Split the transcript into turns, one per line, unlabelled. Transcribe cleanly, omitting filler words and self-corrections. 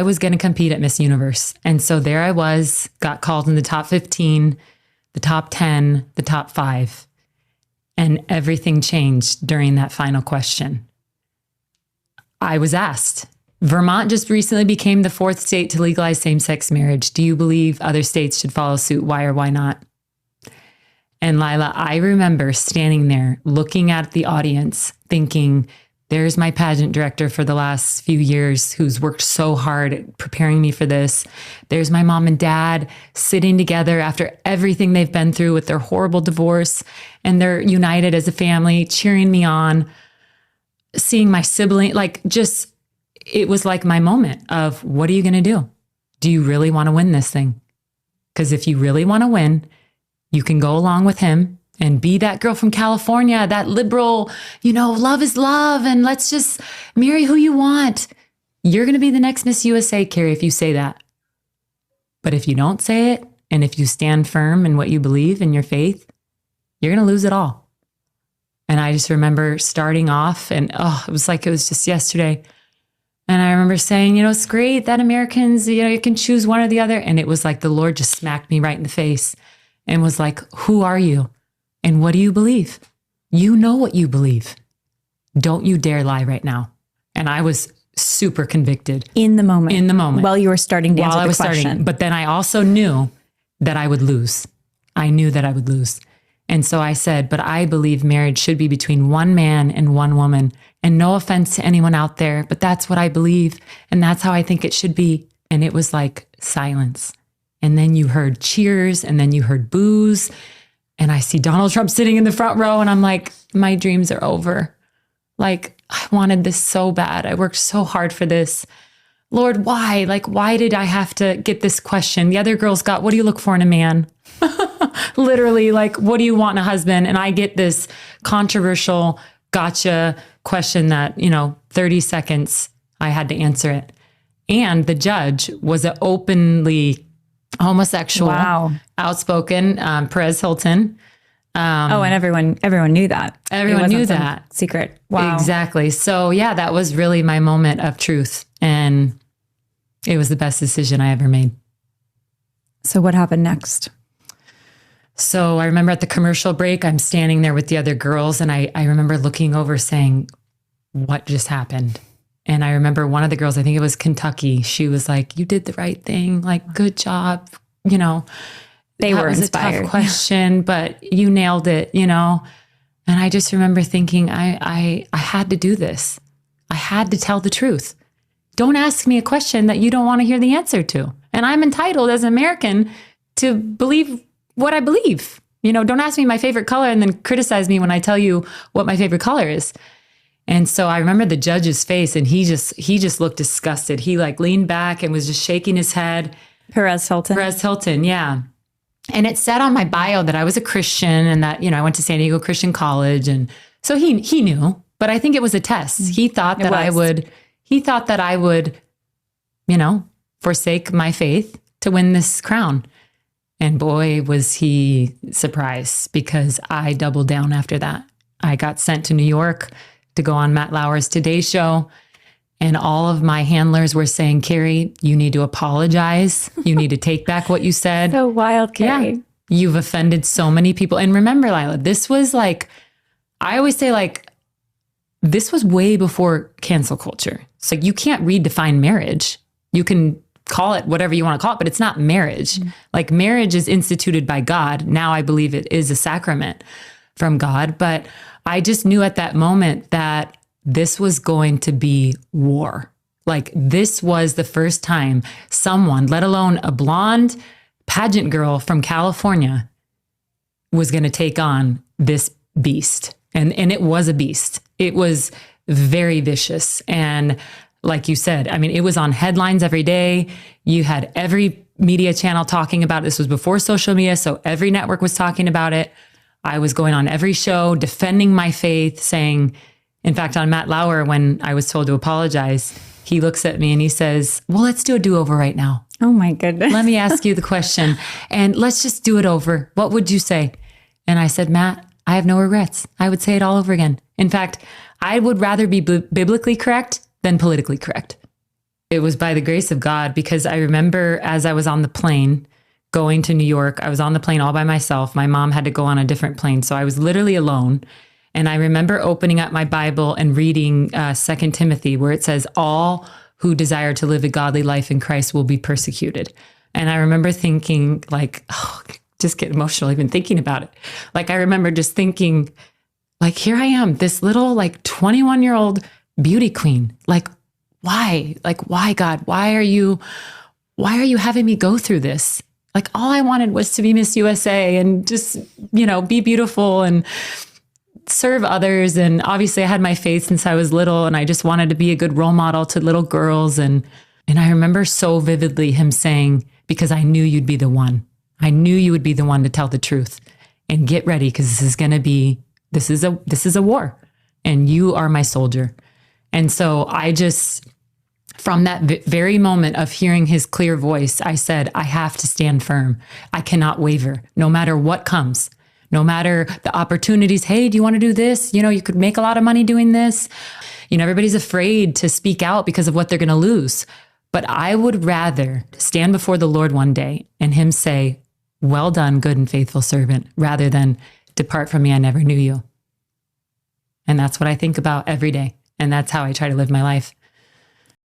I was going to compete at Miss Universe. And so there I was, got called in the top 15, the top 10, the top 5. And everything changed during that final question. I was asked, Vermont just recently became the 4th state to legalize same-sex marriage. Do you believe other states should follow suit? Why or why not? And Lila, I remember standing there looking at the audience thinking, there's my pageant director for the last few years who's worked so hard at preparing me for this. There's my mom and dad sitting together after everything they've been through with their horrible divorce, and they're united as a family, cheering me on, seeing my sibling, it was like my moment of, what are you going to do? Do you really want to win this thing? Because if you really want to win, you can go along with him and be that girl from California, that liberal, love is love, and let's just marry who you want. You're going to be the next Miss USA, Carrie, if you say that. But if you don't say it, and if you stand firm in what you believe in your faith, you're going to lose it all. And I just remember starting off, and it was like it was just yesterday. And I remember saying, it's great that Americans, you can choose one or the other. And it was like the Lord just smacked me right in the face and was like, who are you? And what do you believe? You know what you believe. Don't you dare lie right now. And I was super convicted.
In the moment. While you were starting to answer the question.
But then I also knew that I would lose. I knew that I would lose. And so I said, but I believe marriage should be between one man and one woman. And no offense to anyone out there, but that's what I believe. And that's how I think it should be. And it was like silence. And then you heard cheers, and then you heard boos. And I see Donald Trump sitting in the front row, and I'm like, my dreams are over. Like, I wanted this so bad. I worked so hard for this. Lord, why? Why did I have to get this question? The other girls got, what do you look for in a man? Literally, what do you want in a husband? And I get this controversial gotcha question that, 30 seconds, I had to answer it. And the judge was an openly homosexual, outspoken, Perez Hilton.
And everyone knew that.
Everyone knew that.
Secret. Wow.
Exactly. So yeah, that was really my moment of truth. And it was the best decision I ever made.
So what happened next?
So I remember at the commercial break, I'm standing there with the other girls, and I remember looking over saying, what just happened? And I remember one of the girls, I think it was Kentucky, she was like, you did the right thing. Good job. They were inspired. A tough question, but you nailed it, And I just remember thinking, I had to do this. I had to tell the truth. Don't ask me a question that you don't want to hear the answer to. And I'm entitled as an American to believe what I believe. Don't ask me my favorite color and then criticize me when I tell you what my favorite color is. And so I remember the judge's face, and he just looked disgusted. He leaned back and was just shaking his head.
Perez Hilton,
yeah. And it said on my bio that I was a Christian and that, I went to San Diego Christian College. And so he knew, but I think it was a test. He thought that I would, forsake my faith to win this crown. And boy, was he surprised, because I doubled down after that. I got sent to New York to go on Matt Lauer's Today Show. And all of my handlers were saying, Carrie, you need to apologize. You need to take back what you said.
So wild, Carrie.
Yeah, you've offended so many people. And remember, Lila, this was I always say, this was way before cancel culture. It's you can't redefine marriage. You can call it whatever you want to call it, but it's not marriage. Mm-hmm. Marriage is instituted by God. Now I believe it is a sacrament from God. But I just knew at that moment that this was going to be war. This was the first time someone, let alone a blonde pageant girl from California, was going to take on this beast. And it was a beast. It was very vicious. And like you said, it was on headlines every day. You had every media channel talking about it. This was before social media, so every network was talking about it. I was going on every show, defending my faith, saying, in fact, on Matt Lauer, when I was told to apologize, he looks at me and he says, well, let's do a do-over right now.
Oh my goodness.
Let me ask you the question and let's just do it over. What would you say? And I said, Matt, I have no regrets. I would say it all over again. In fact, I would rather be biblically correct than politically correct. It was by the grace of God, because I remember as I was on the plane going to New York, I was on the plane all by myself. My mom had to go on a different plane. So I was literally alone. And I remember opening up my Bible and reading 2 Timothy, where it says, all who desire to live a godly life in Christ will be persecuted. And I remember thinking like, oh, just get emotional even thinking about it. Like, I remember just thinking, like, here I am, this little like 21-year-old beauty queen. Like, why? Like, why, God? Why are you having me go through this? Like, all I wanted was to be Miss USA and just, be beautiful and serve others. And obviously I had my faith since I was little, and I just wanted to be a good role model to little girls. And I remember so vividly him saying, because I knew you'd be the one. I knew you would be the one to tell the truth, and get ready, because this is a war, and you are my soldier. And so I just, from that very moment of hearing his clear voice, I said, I have to stand firm. I cannot waver, no matter what comes, no matter the opportunities. Hey, do you want to do this? You could make a lot of money doing this. Everybody's afraid to speak out because of what they're going to lose. But I would rather stand before the Lord one day and him say, well done, good and faithful servant, rather than depart from me, I never knew you. And that's what I think about every day. And that's how I try to live my life.